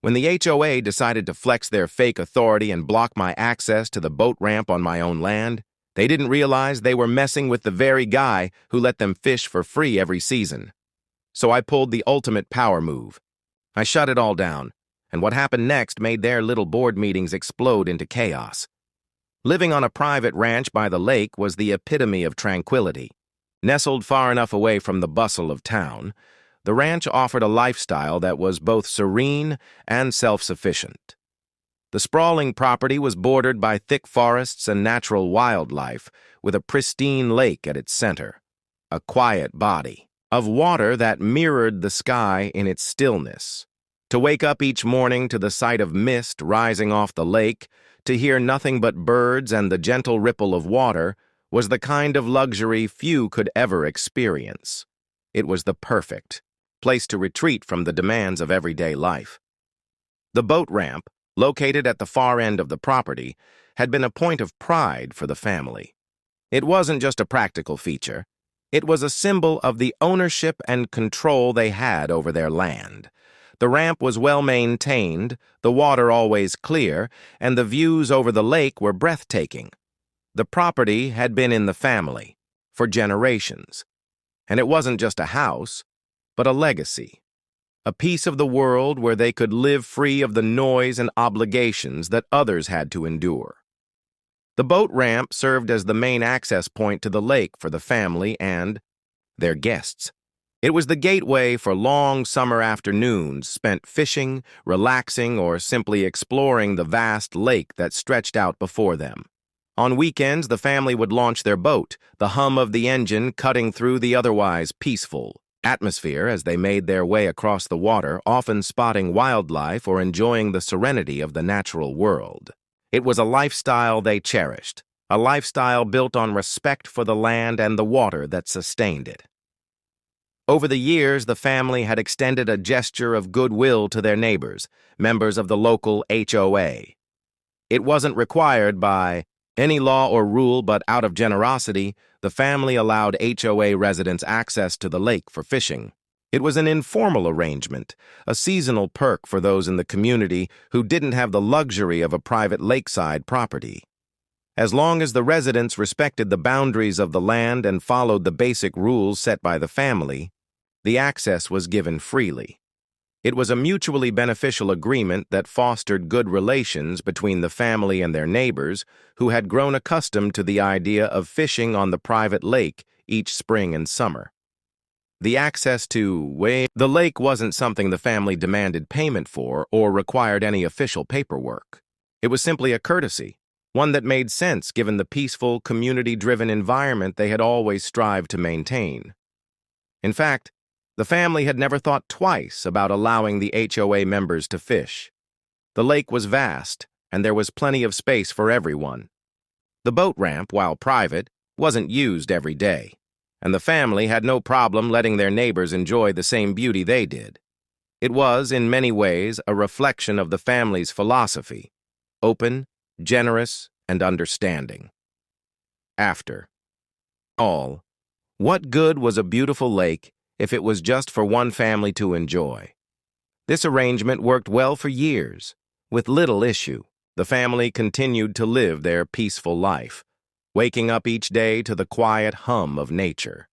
When the HOA decided to flex their fake authority and block my access to the boat ramp on my own land, they didn't realize they were messing with the very guy who let them fish for free every season. So I pulled the ultimate power move. I shut it all down, and what happened next made their little board meetings explode into chaos. Living on a private ranch by the lake was the epitome of tranquility. Nestled far enough away from the bustle of town, the ranch offered a lifestyle that was both serene and self-sufficient. The sprawling property was bordered by thick forests and natural wildlife, with a pristine lake at its center, a quiet body of water that mirrored the sky in its stillness. To wake up each morning to the sight of mist rising off the lake, to hear nothing but birds and the gentle ripple of water, was the kind of luxury few could ever experience. It was the perfect place to retreat from the demands of everyday life. The boat ramp, located at the far end of the property, had been a point of pride for the family. It wasn't just a practical feature. It was a symbol of the ownership and control they had over their land. The ramp was well maintained, the water always clear, and the views over the lake were breathtaking. The property had been in the family for generations, and it wasn't just a house, but a legacy, a piece of the world where they could live free of the noise and obligations that others had to endure. The boat ramp served as the main access point to the lake for the family and their guests. It was the gateway for long summer afternoons spent fishing, relaxing, or simply exploring the vast lake that stretched out before them. On weekends, the family would launch their boat, the hum of the engine cutting through the otherwise peaceful atmosphere as they made their way across the water, often spotting wildlife or enjoying the serenity of the natural world. It was a lifestyle they cherished, a lifestyle built on respect for the land and the water that sustained it. Over the years, the family had extended a gesture of goodwill to their neighbors, members of the local HOA. It wasn't required by any law or rule, but out of generosity, the family allowed HOA residents access to the lake for fishing. It was an informal arrangement, a seasonal perk for those in the community who didn't have the luxury of a private lakeside property. As long as the residents respected the boundaries of the land and followed the basic rules set by the family, the access was given freely. It was a mutually beneficial agreement that fostered good relations between the family and their neighbors who had grown accustomed to the idea of fishing on the private lake each spring and summer. The access to the lake wasn't something the family demanded payment for or required any official paperwork. It was simply a courtesy, one that made sense given the peaceful, community-driven environment they had always strived to maintain. In fact, the family had never thought twice about allowing the HOA members to fish. The lake was vast, and there was plenty of space for everyone. The boat ramp, while private, wasn't used every day, and the family had no problem letting their neighbors enjoy the same beauty they did. It was, in many ways, a reflection of the family's philosophy: open, generous, and understanding. After all, what good was a beautiful lake if it was just for one family to enjoy? This arrangement worked well for years. With little issue, the family continued to live their peaceful life, waking up each day to the quiet hum of nature.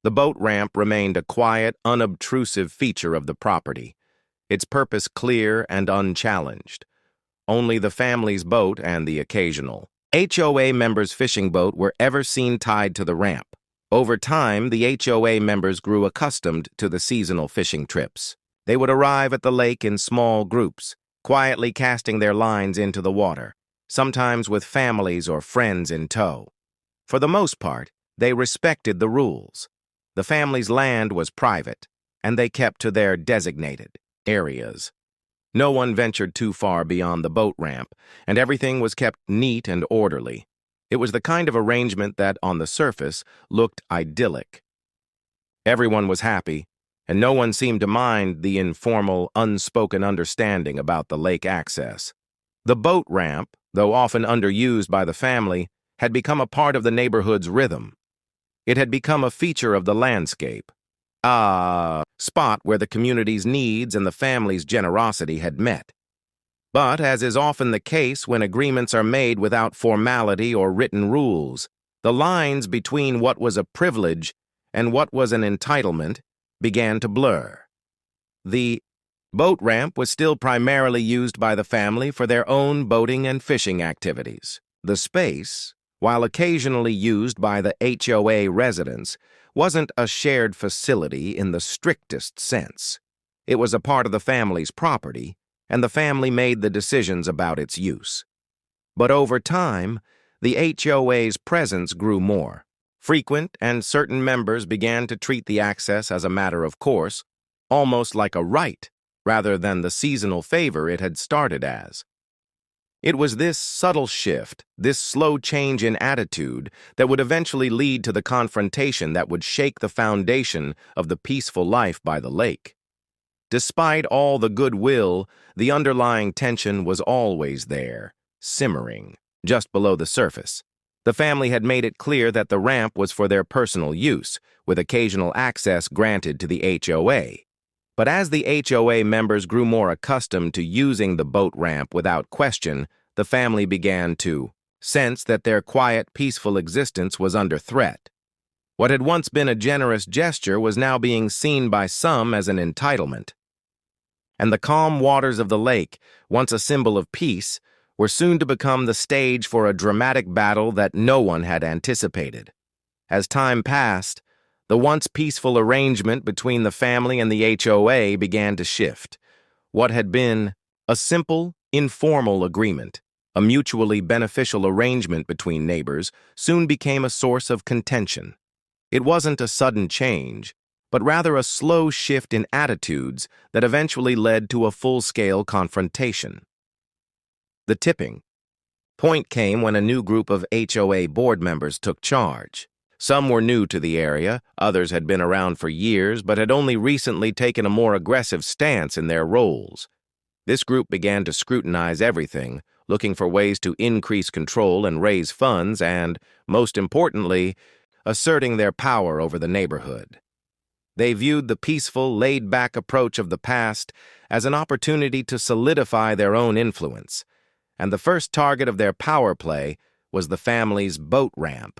The boat ramp remained a quiet, unobtrusive feature of the property, its purpose clear and unchallenged. Only the family's boat and the occasional HOA member's fishing boat were ever seen tied to the ramp. Over time, the HOA members grew accustomed to the seasonal fishing trips. They would arrive at the lake in small groups, quietly casting their lines into the water, sometimes with families or friends in tow. For the most part, they respected the rules. The family's land was private, and they kept to their designated areas. No one ventured too far beyond the boat ramp, and everything was kept neat and orderly. It was the kind of arrangement that, on the surface, looked idyllic. Everyone was happy, and no one seemed to mind the informal, unspoken understanding about the lake access. The boat ramp, though often underused by the family, had become a part of the neighborhood's rhythm. It had become a feature of the landscape, spot where the community's needs and the family's generosity had met. But, as is often the case when agreements are made without formality or written rules, the lines between what was a privilege and what was an entitlement began to blur. The boat ramp was still primarily used by the family for their own boating and fishing activities. The space, while occasionally used by the HOA residents, wasn't a shared facility in the strictest sense. It was a part of the family's property, and the family made the decisions about its use. But over time, the HOA's presence grew more frequent, and certain members began to treat the access as a matter of course, almost like a right, rather than the seasonal favor it had started as. It was this subtle shift, this slow change in attitude, that would eventually lead to the confrontation that would shake the foundation of the peaceful life by the lake. Despite all the goodwill, the underlying tension was always there, simmering, just below the surface. The family had made it clear that the ramp was for their personal use, with occasional access granted to the HOA. But as the HOA members grew more accustomed to using the boat ramp without question, the family began to sense that their quiet, peaceful existence was under threat. What had once been a generous gesture was now being seen by some as an entitlement. And the calm waters of the lake, once a symbol of peace, were soon to become the stage for a dramatic battle that no one had anticipated. As time passed, the once peaceful arrangement between the family and the HOA began to shift. What had been a simple, informal agreement, a mutually beneficial arrangement between neighbors, soon became a source of contention. It wasn't a sudden change, but rather a slow shift in attitudes that eventually led to a full-scale confrontation. The tipping point came when a new group of HOA board members took charge. Some were new to the area, others had been around for years but had only recently taken a more aggressive stance in their roles. This group began to scrutinize everything, looking for ways to increase control and raise funds and, most importantly, asserting their power over the neighborhood. They viewed the peaceful, laid-back approach of the past as an opportunity to solidify their own influence, and the first target of their power play was the family's boat ramp.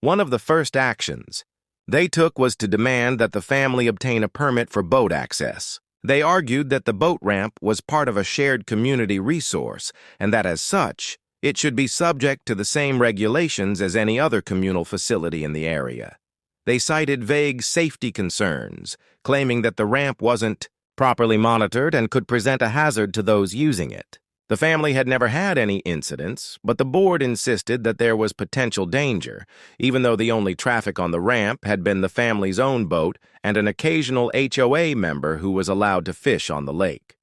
One of the first actions they took was to demand that the family obtain a permit for boat access. They argued that the boat ramp was part of a shared community resource, and that as such, it should be subject to the same regulations as any other communal facility in the area. They cited vague safety concerns, claiming that the ramp wasn't properly monitored and could present a hazard to those using it. The family had never had any incidents, but the board insisted that there was potential danger, even though the only traffic on the ramp had been the family's own boat and an occasional HOA member who was allowed to fish on the lake.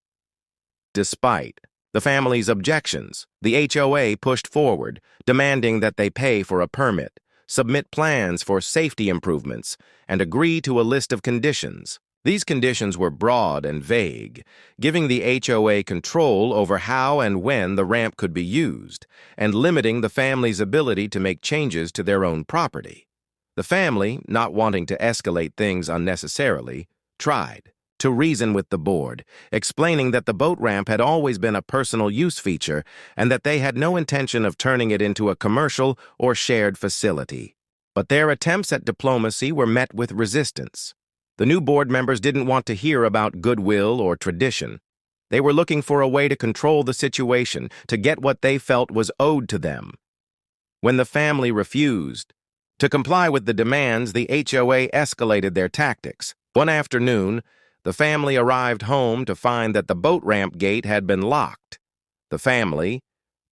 Despite the family's objections, the HOA pushed forward, demanding that they pay for a permit, submit plans for safety improvements, and agree to a list of conditions. These conditions were broad and vague, giving the HOA control over how and when the ramp could be used, and limiting the family's ability to make changes to their own property. The family, not wanting to escalate things unnecessarily, tried to reason with the board, explaining that the boat ramp had always been a personal use feature and that they had no intention of turning it into a commercial or shared facility. But their attempts at diplomacy were met with resistance. The new board members didn't want to hear about goodwill or tradition. They were looking for a way to control the situation, to get what they felt was owed to them. When the family refused to comply with the demands, the HOA escalated their tactics. One afternoon, the family arrived home to find that the boat ramp gate had been locked. The family,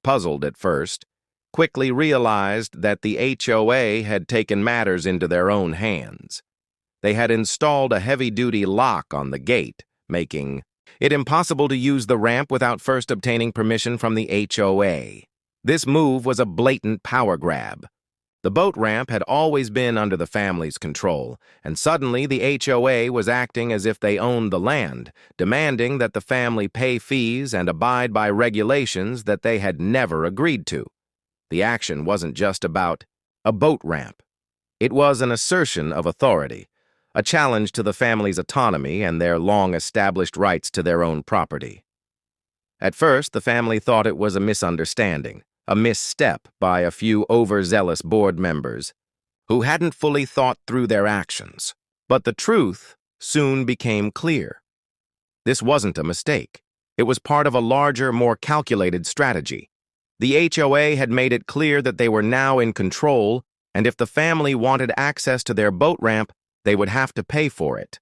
puzzled at first, quickly realized that the HOA had taken matters into their own hands. They had installed a heavy-duty lock on the gate, making it impossible to use the ramp without first obtaining permission from the HOA. This move was a blatant power grab. The boat ramp had always been under the family's control, and suddenly the HOA was acting as if they owned the land, demanding that the family pay fees and abide by regulations that they had never agreed to. The action wasn't just about a boat ramp. It was an assertion of authority, a challenge to the family's autonomy and their long-established rights to their own property. At first, the family thought it was a misunderstanding, a misstep by a few overzealous board members who hadn't fully thought through their actions. But the truth soon became clear. This wasn't a mistake. It was part of a larger, more calculated strategy. The HOA had made it clear that they were now in control, and if the family wanted access to their boat ramp, they would have to pay for it.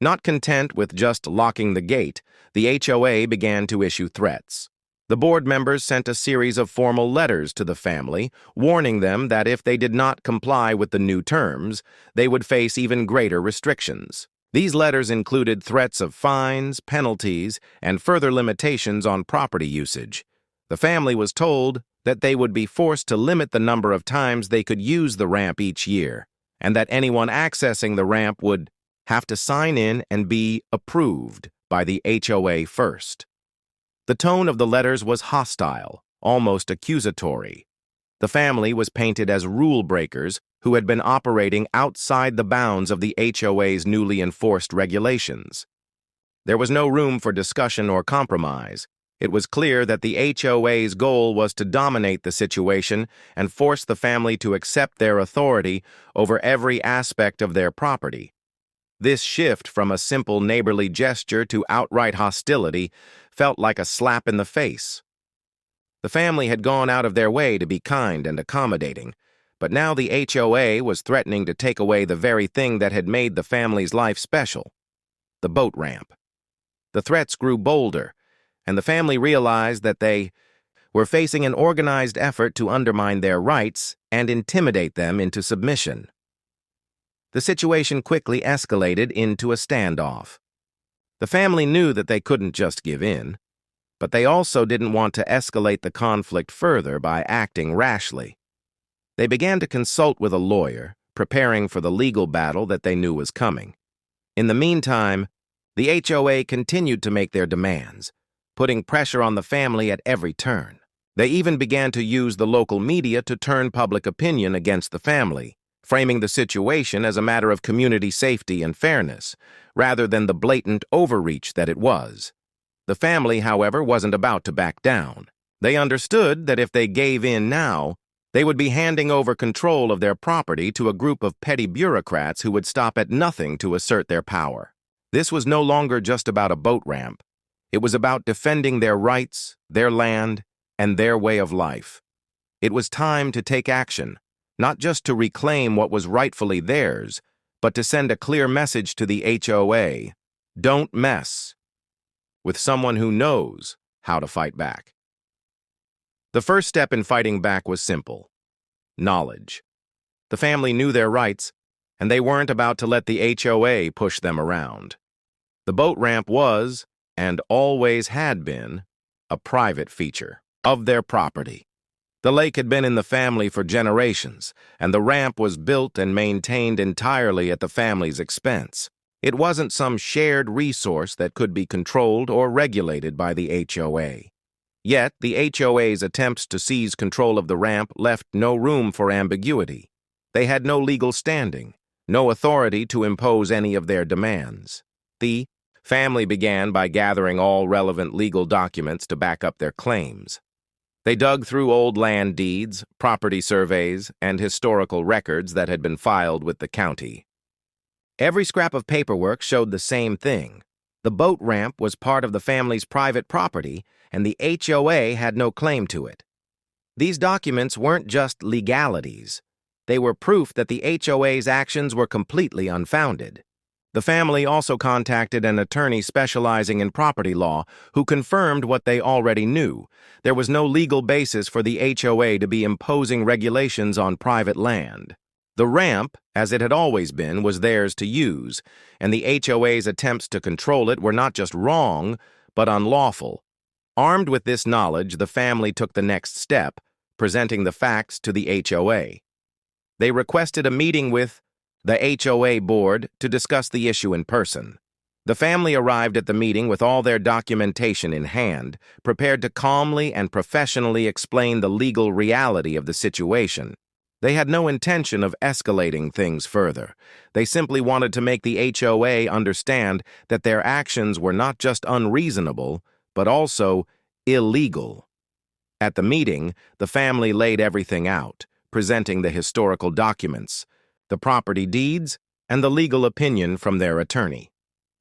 Not content with just locking the gate, the HOA began to issue threats. The board members sent a series of formal letters to the family, warning them that if they did not comply with the new terms, they would face even greater restrictions. These letters included threats of fines, penalties, and further limitations on property usage. The family was told that they would be forced to limit the number of times they could use the ramp each year, and that anyone accessing the ramp would have to sign in and be approved by the HOA first. The tone of the letters was hostile, almost accusatory. The family was painted as rule breakers who had been operating outside the bounds of the HOA's newly enforced regulations. There was no room for discussion or compromise. It was clear that the HOA's goal was to dominate the situation and force the family to accept their authority over every aspect of their property. This shift from a simple neighborly gesture to outright hostility felt like a slap in the face. The family had gone out of their way to be kind and accommodating, but now the HOA was threatening to take away the very thing that had made the family's life special: the boat ramp. The threats grew bolder, and the family realized that they were facing an organized effort to undermine their rights and intimidate them into submission. The situation quickly escalated into a standoff. The family knew that they couldn't just give in, but they also didn't want to escalate the conflict further by acting rashly. They began to consult with a lawyer, preparing for the legal battle that they knew was coming. In the meantime, the HOA continued to make their demands, putting pressure on the family at every turn. They even began to use the local media to turn public opinion against the family, framing the situation as a matter of community safety and fairness, rather than the blatant overreach that it was. The family, however, wasn't about to back down. They understood that if they gave in now, they would be handing over control of their property to a group of petty bureaucrats who would stop at nothing to assert their power. This was no longer just about a boat ramp. It was about defending their rights, their land, and their way of life. It was time to take action, not just to reclaim what was rightfully theirs, but to send a clear message to the HOA: don't mess with someone who knows how to fight back. The first step in fighting back was simple: knowledge. The family knew their rights, and they weren't about to let the HOA push them around. The boat ramp was, and always had been, a private feature of their property. The lake had been in the family for generations, and the ramp was built and maintained entirely at the family's expense. It wasn't some shared resource that could be controlled or regulated by the HOA. Yet, the HOA's attempts to seize control of the ramp left no room for ambiguity. They had no legal standing, no authority to impose any of their demands. The family began by gathering all relevant legal documents to back up their claims. They dug through old land deeds, property surveys, and historical records that had been filed with the county. Every scrap of paperwork showed the same thing. The boat ramp was part of the family's private property, and the HOA had no claim to it. These documents weren't just legalities. They were proof that the HOA's actions were completely unfounded. The family also contacted an attorney specializing in property law who confirmed what they already knew. There was no legal basis for the HOA to be imposing regulations on private land. The ramp, as it had always been, was theirs to use, and the HOA's attempts to control it were not just wrong, but unlawful. Armed with this knowledge, the family took the next step, presenting the facts to the HOA. They requested a meeting with the HOA board to discuss the issue in person. The family arrived at the meeting with all their documentation in hand, prepared to calmly and professionally explain the legal reality of the situation. They had no intention of escalating things further. They simply wanted to make the HOA understand that their actions were not just unreasonable, but also illegal. At the meeting, the family laid everything out, presenting the historical documents, the property deeds, and the legal opinion from their attorney.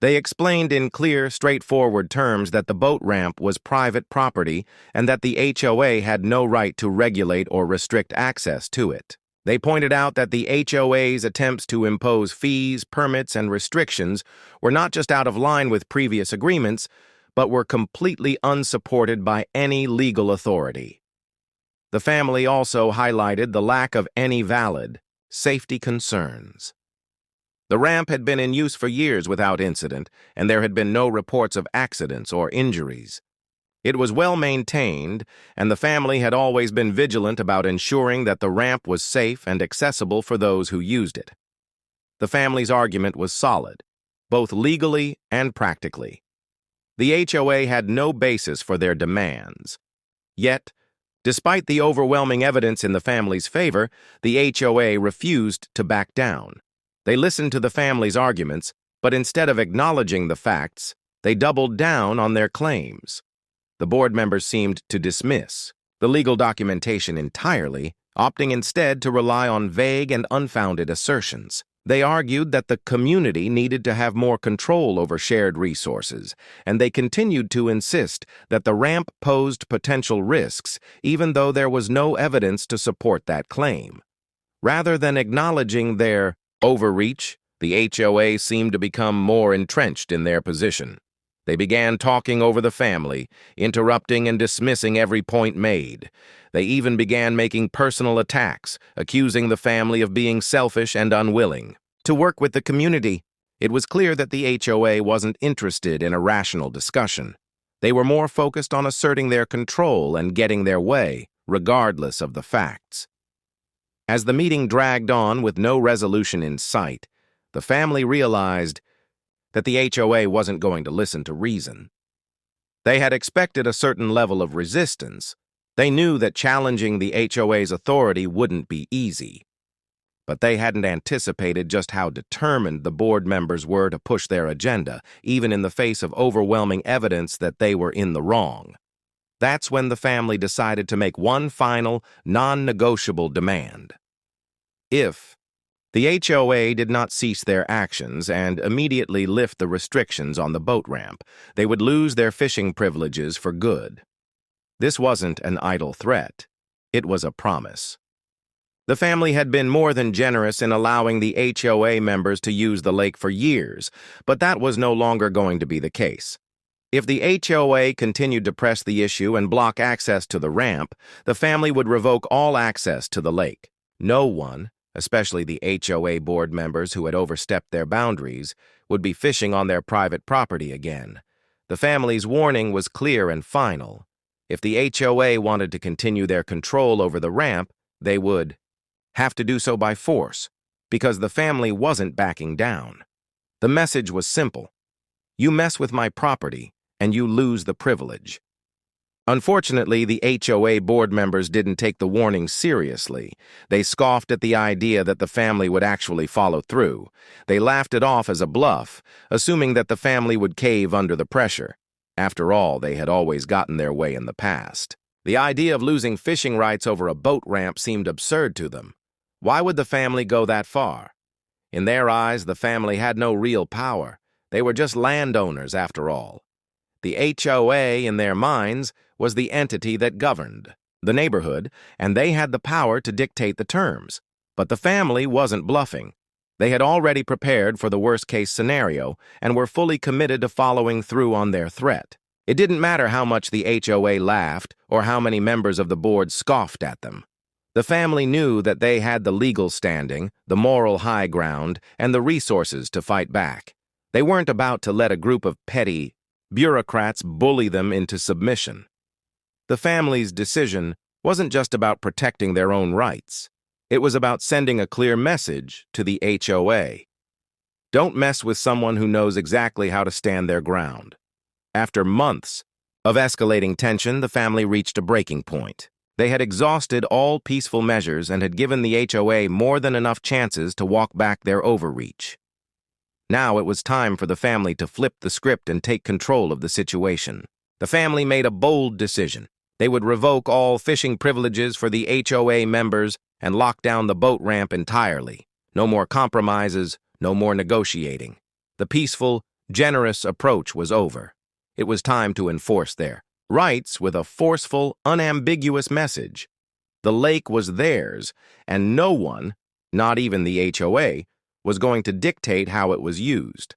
They explained in clear, straightforward terms that the boat ramp was private property and that the HOA had no right to regulate or restrict access to it. They pointed out that the HOA's attempts to impose fees, permits, and restrictions were not just out of line with previous agreements, but were completely unsupported by any legal authority. The family also highlighted the lack of any valid safety concerns. The ramp had been in use for years without incident, and there had been no reports of accidents or injuries. It was well maintained, and the family had always been vigilant about ensuring that the ramp was safe and accessible for those who used it. The family's argument was solid, both legally and practically. The HOA had no basis for their demands. Yet, despite the overwhelming evidence in the family's favor, the HOA refused to back down. They listened to the family's arguments, but instead of acknowledging the facts, they doubled down on their claims. The board members seemed to dismiss the legal documentation entirely, opting instead to rely on vague and unfounded assertions. They argued that the community needed to have more control over shared resources, and they continued to insist that the ramp posed potential risks, even though there was no evidence to support that claim. Rather than acknowledging their overreach, the HOA seemed to become more entrenched in their position. They began talking over the family, interrupting and dismissing every point made. They even began making personal attacks, accusing the family of being selfish and unwilling to work with the community. It was clear that the HOA wasn't interested in a rational discussion. They were more focused on asserting their control and getting their way, regardless of the facts. As the meeting dragged on with no resolution in sight, the family realized that the HOA wasn't going to listen to reason. They had expected a certain level of resistance. They knew that challenging the HOA's authority wouldn't be easy. But they hadn't anticipated just how determined the board members were to push their agenda, even in the face of overwhelming evidence that they were in the wrong. That's when the family decided to make one final, non-negotiable demand. If the HOA did not cease their actions and immediately lift the restrictions on the boat ramp, they would lose their fishing privileges for good. This wasn't an idle threat. It was a promise. The family had been more than generous in allowing the HOA members to use the lake for years, but that was no longer going to be the case. If the HOA continued to press the issue and block access to the ramp, the family would revoke all access to the lake. No one, especially the HOA board members who had overstepped their boundaries, would be fishing on their private property again. The family's warning was clear and final. If the HOA wanted to continue their control over the ramp, they would have to do so by force, because the family wasn't backing down. The message was simple. You mess with my property, and you lose the privilege. Unfortunately, the HOA board members didn't take the warning seriously. They scoffed at the idea that the family would actually follow through. They laughed it off as a bluff, assuming that the family would cave under the pressure. After all, they had always gotten their way in the past. The idea of losing fishing rights over a boat ramp seemed absurd to them. Why would the family go that far? In their eyes, the family had no real power. They were just landowners, after all. The HOA, in their minds, was the entity that governed the neighborhood, and they had the power to dictate the terms. But the family wasn't bluffing. They had already prepared for the worst-case scenario and were fully committed to following through on their threat. It didn't matter how much the HOA laughed or how many members of the board scoffed at them. The family knew that they had the legal standing, the moral high ground, and the resources to fight back. They weren't about to let a group of petty bureaucrats bully them into submission. The family's decision wasn't just about protecting their own rights. It was about sending a clear message to the HOA. Don't mess with someone who knows exactly how to stand their ground. After months of escalating tension, the family reached a breaking point. They had exhausted all peaceful measures and had given the HOA more than enough chances to walk back their overreach. Now it was time for the family to flip the script and take control of the situation. The family made a bold decision. They would revoke all fishing privileges for the HOA members and lock down the boat ramp entirely. No more compromises, no more negotiating. The peaceful, generous approach was over. It was time to enforce their rights with a forceful, unambiguous message. The lake was theirs, and no one, not even the HOA, was going to dictate how it was used.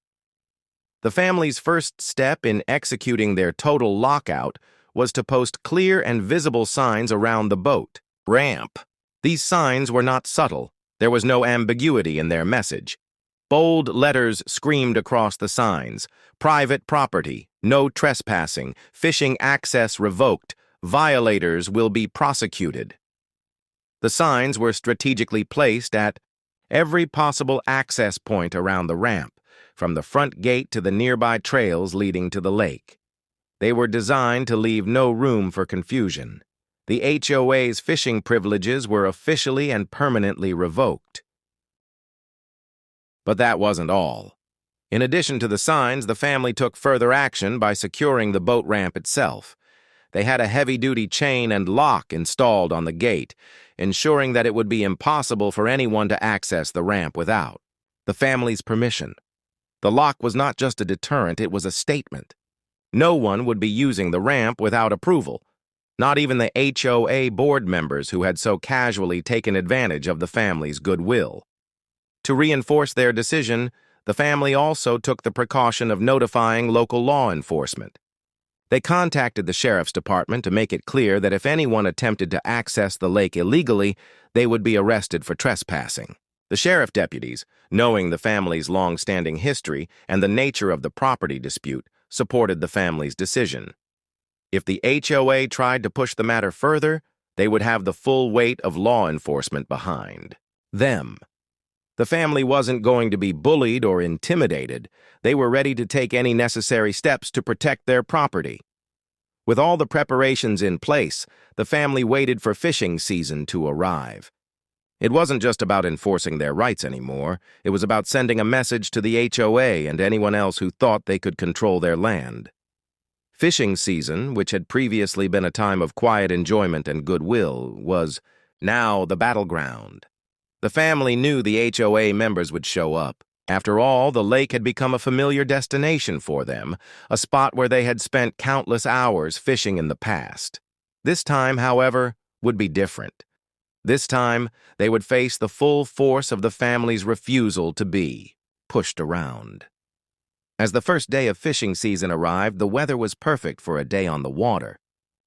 The family's first step in executing their total lockout was to post clear and visible signs around the boat ramp. These signs were not subtle. There was no ambiguity in their message. Bold letters screamed across the signs: private property, no trespassing, fishing access revoked, violators will be prosecuted. The signs were strategically placed at every possible access point around the ramp, from the front gate to the nearby trails leading to the lake. They were designed to leave no room for confusion. The HOA's fishing privileges were officially and permanently revoked. But that wasn't all. In addition to the signs, the family took further action by securing the boat ramp itself. They had a heavy-duty chain and lock installed on the gate, ensuring that it would be impossible for anyone to access the ramp without the family's permission. The lock was not just a deterrent, it was a statement. No one would be using the ramp without approval, not even the HOA board members who had so casually taken advantage of the family's goodwill. To reinforce their decision, the family also took the precaution of notifying local law enforcement. They contacted the sheriff's department to make it clear that if anyone attempted to access the lake illegally, they would be arrested for trespassing. The sheriff deputies, knowing the family's long-standing history and the nature of the property dispute, supported the family's decision. If the HOA tried to push the matter further, they would have the full weight of law enforcement behind them. The family wasn't going to be bullied or intimidated. They were ready to take any necessary steps to protect their property. With all the preparations in place, the family waited for fishing season to arrive. It wasn't just about enforcing their rights anymore. It was about sending a message to the HOA and anyone else who thought they could control their land. Fishing season, which had previously been a time of quiet enjoyment and goodwill, was now the battleground. The family knew the HOA members would show up. After all, the lake had become a familiar destination for them, a spot where they had spent countless hours fishing in the past. This time, however, would be different. This time, they would face the full force of the family's refusal to be pushed around. As the first day of fishing season arrived, the weather was perfect for a day on the water.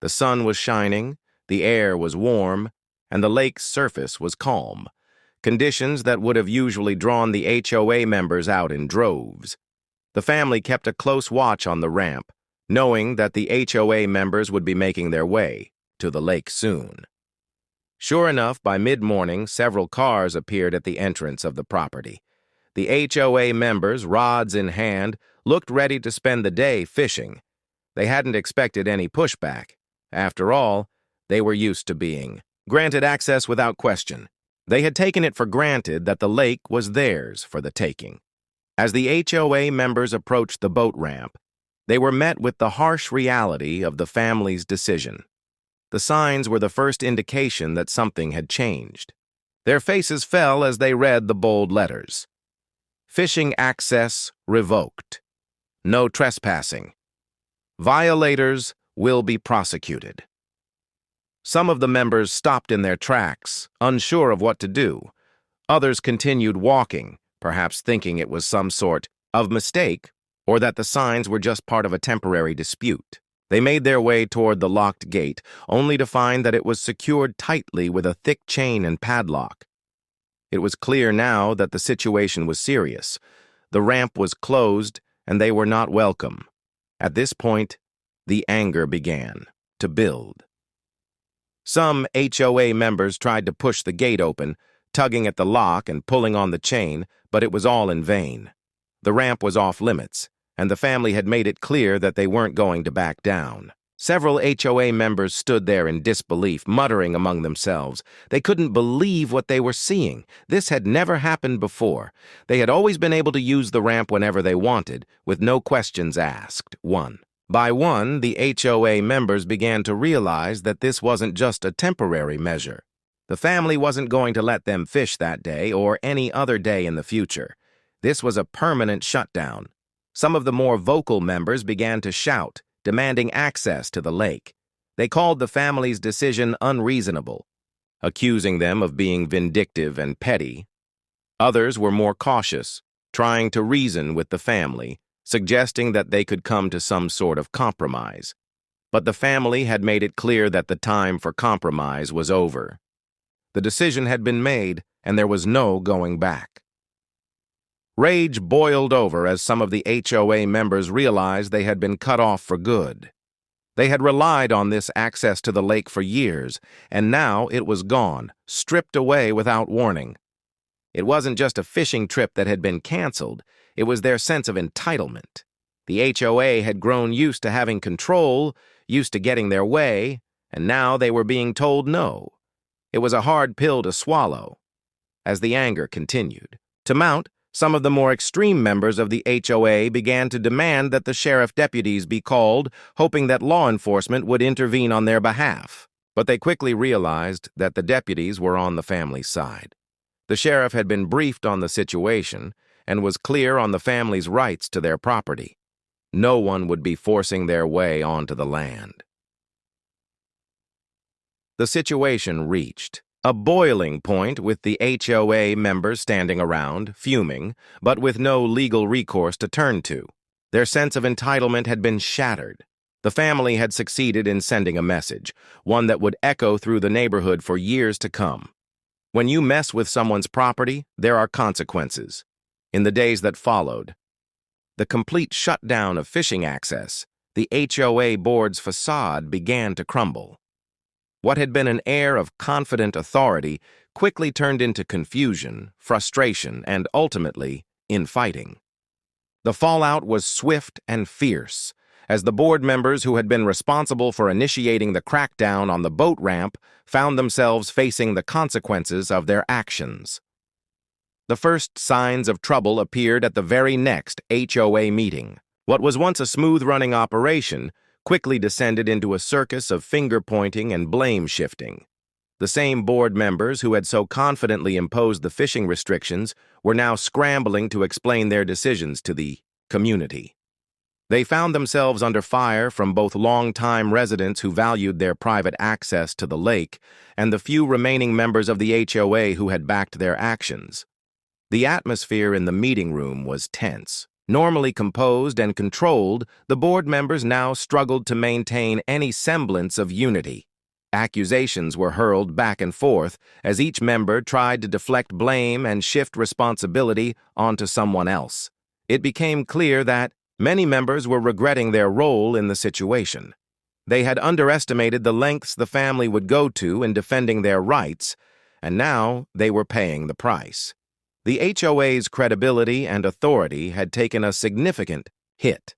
The sun was shining, the air was warm, and the lake's surface was calm. Conditions that would have usually drawn the HOA members out in droves. The family kept a close watch on the ramp, knowing that the HOA members would be making their way to the lake soon. Sure enough, by mid-morning, several cars appeared at the entrance of the property. The HOA members, rods in hand, looked ready to spend the day fishing. They hadn't expected any pushback. After all, they were used to being granted access without question. They had taken it for granted that the lake was theirs for the taking. As the HOA members approached the boat ramp, they were met with the harsh reality of the family's decision. The signs were the first indication that something had changed. Their faces fell as they read the bold letters. Fishing access revoked. No trespassing. Violators will be prosecuted. Some of the members stopped in their tracks, unsure of what to do. Others continued walking, perhaps thinking it was some sort of mistake or that the signs were just part of a temporary dispute. They made their way toward the locked gate, only to find that it was secured tightly with a thick chain and padlock. It was clear now that the situation was serious. The ramp was closed, and they were not welcome. At this point, the anger began to build. Some HOA members tried to push the gate open, tugging at the lock and pulling on the chain, but it was all in vain. The ramp was off limits, and the family had made it clear that they weren't going to back down. Several HOA members stood there in disbelief, muttering among themselves. They couldn't believe what they were seeing. This had never happened before. They had always been able to use the ramp whenever they wanted, with no questions asked. One by one, the HOA members began to realize that this wasn't just a temporary measure. The family wasn't going to let them fish that day or any other day in the future. This was a permanent shutdown. Some of the more vocal members began to shout, demanding access to the lake. They called the family's decision unreasonable, accusing them of being vindictive and petty. Others were more cautious, trying to reason with the family, suggesting that they could come to some sort of compromise. But the family had made it clear that the time for compromise was over. The decision had been made, and there was no going back. Rage boiled over as some of the HOA members realized they had been cut off for good. They had relied on this access to the lake for years, and now it was gone, stripped away without warning. It wasn't just a fishing trip that had been canceled, it was their sense of entitlement. The HOA had grown used to having control, used to getting their way, and now they were being told no. It was a hard pill to swallow. As the anger continued to mount, some of the more extreme members of the HOA began to demand that the sheriff deputies be called, hoping that law enforcement would intervene on their behalf. But they quickly realized that the deputies were on the family's side. The sheriff had been briefed on the situation and was clear on the family's rights to their property. No one would be forcing their way onto the land. The situation reached a boiling point with the HOA members standing around, fuming, but with no legal recourse to turn to. Their sense of entitlement had been shattered. The family had succeeded in sending a message, one that would echo through the neighborhood for years to come. When you mess with someone's property, there are consequences. In the days that followed, the complete shutdown of fishing access, the HOA board's facade began to crumble. What had been an air of confident authority quickly turned into confusion, frustration, and ultimately, infighting. The fallout was swift and fierce, as the board members who had been responsible for initiating the crackdown on the boat ramp found themselves facing the consequences of their actions. The first signs of trouble appeared at the very next HOA meeting. What was once a smooth-running operation quickly descended into a circus of finger-pointing and blame-shifting. The same board members who had so confidently imposed the fishing restrictions were now scrambling to explain their decisions to the community. They found themselves under fire from both long-time residents who valued their private access to the lake and the few remaining members of the HOA who had backed their actions. The atmosphere in the meeting room was tense. Normally composed and controlled, the board members now struggled to maintain any semblance of unity. Accusations were hurled back and forth as each member tried to deflect blame and shift responsibility onto someone else. It became clear that many members were regretting their role in the situation. They had underestimated the lengths the family would go to in defending their rights, and now they were paying the price. The HOA's credibility and authority had taken a significant hit.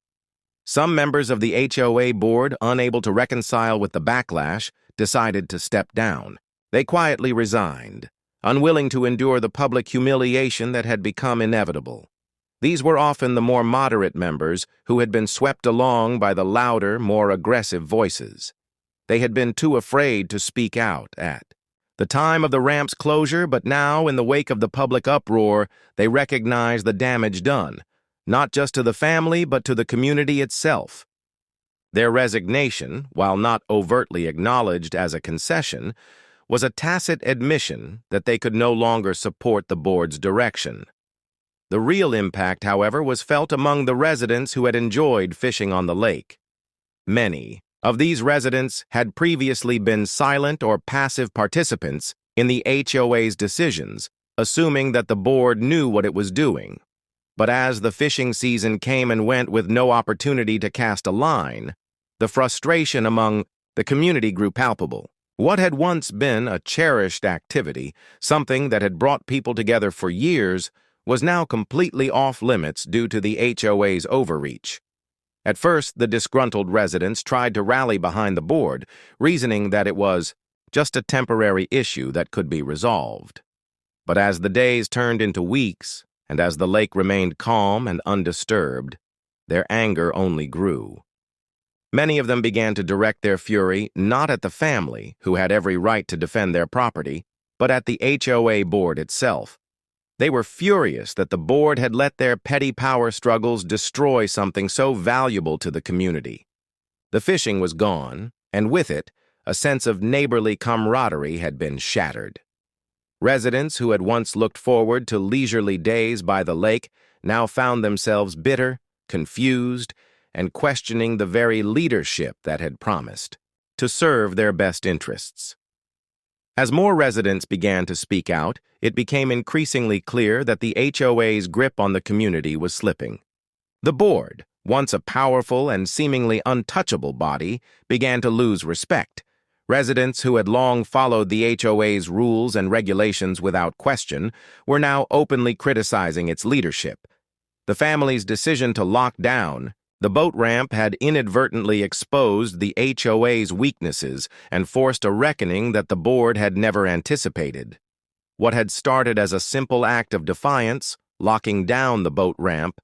Some members of the HOA board, unable to reconcile with the backlash, decided to step down. They quietly resigned, unwilling to endure the public humiliation that had become inevitable. These were often the more moderate members who had been swept along by the louder, more aggressive voices. They had been too afraid to speak out at the time of the ramp's closure, but now, in the wake of the public uproar, they recognized the damage done, not just to the family, but to the community itself. Their resignation, while not overtly acknowledged as a concession, was a tacit admission that they could no longer support the board's direction. The real impact, however, was felt among the residents who had enjoyed fishing on the lake. Many of these residents had previously been silent or passive participants in the HOA's decisions, assuming that the board knew what it was doing. But as the fishing season came and went with no opportunity to cast a line, the frustration among the community grew palpable. What had once been a cherished activity, something that had brought people together for years, was now completely off limits due to the HOA's overreach. At first, the disgruntled residents tried to rally behind the board, reasoning that it was just a temporary issue that could be resolved. But as the days turned into weeks, and as the lake remained calm and undisturbed, their anger only grew. Many of them began to direct their fury not at the family, who had every right to defend their property, but at the HOA board itself. They were furious that the board had let their petty power struggles destroy something so valuable to the community. The fishing was gone, and with it, a sense of neighborly camaraderie had been shattered. Residents who had once looked forward to leisurely days by the lake now found themselves bitter, confused, and questioning the very leadership that had promised to serve their best interests. As more residents began to speak out, it became increasingly clear that the HOA's grip on the community was slipping. The board, once a powerful and seemingly untouchable body, began to lose respect. Residents who had long followed the HOA's rules and regulations without question were now openly criticizing its leadership. The family's decision to lock down the boat ramp had inadvertently exposed the HOA's weaknesses and forced a reckoning that the board had never anticipated. What had started as a simple act of defiance, locking down the boat ramp,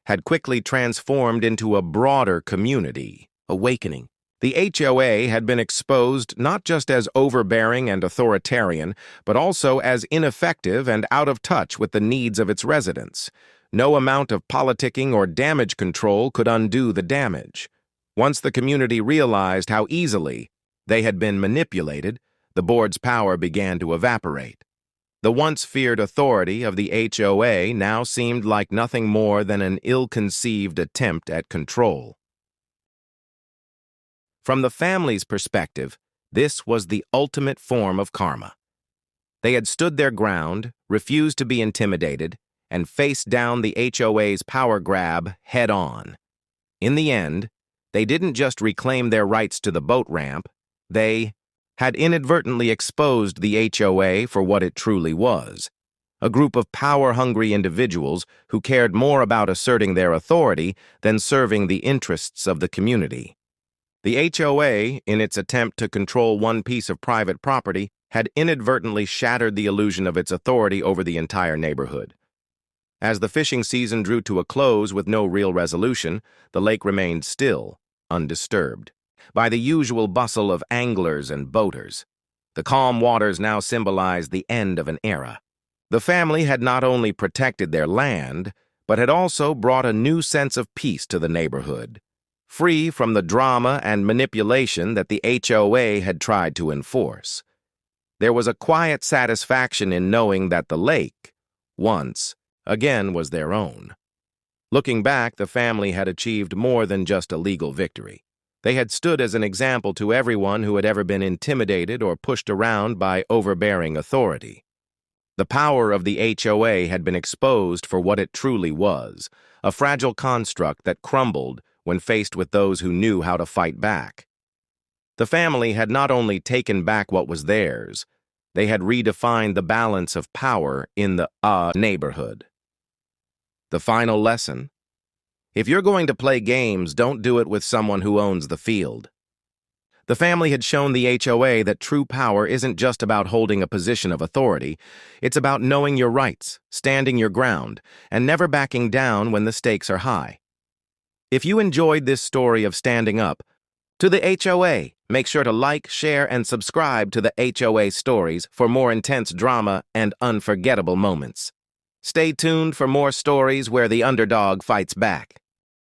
had quickly transformed into a broader community awakening. The HOA had been exposed not just as overbearing and authoritarian, but also as ineffective and out of touch with the needs of its residents. No amount of politicking or damage control could undo the damage. Once the community realized how easily they had been manipulated, the board's power began to evaporate. The once feared authority of the HOA now seemed like nothing more than an ill-conceived attempt at control. From the family's perspective, this was the ultimate form of karma. They had stood their ground, refused to be intimidated, and faced down the HOA's power grab head-on. In the end, they didn't just reclaim their rights to the boat ramp, they had inadvertently exposed the HOA for what it truly was, a group of power-hungry individuals who cared more about asserting their authority than serving the interests of the community. The HOA, in its attempt to control one piece of private property, had inadvertently shattered the illusion of its authority over the entire neighborhood. As the fishing season drew to a close with no real resolution, the lake remained still, undisturbed by the usual bustle of anglers and boaters. The calm waters now symbolized the end of an era. The family had not only protected their land, but had also brought a new sense of peace to the neighborhood, free from the drama and manipulation that the HOA had tried to enforce. There was a quiet satisfaction in knowing that the lake, once, again was their own. Looking back, the family had achieved more than just a legal victory. They had stood as an example to everyone who had ever been intimidated or pushed around by overbearing authority. The power of the HOA had been exposed for what it truly was, a fragile construct that crumbled when faced with those who knew how to fight back. The family had not only taken back what was theirs, they had redefined the balance of power in the neighborhood. The final lesson: if you're going to play games, don't do it with someone who owns the field. The family had shown the HOA that true power isn't just about holding a position of authority. It's about knowing your rights, standing your ground, and never backing down when the stakes are high. If you enjoyed this story of standing up to the HOA, make sure to like, share, and subscribe to the HOA stories for more intense drama and unforgettable moments. Stay tuned for more stories where the underdog fights back.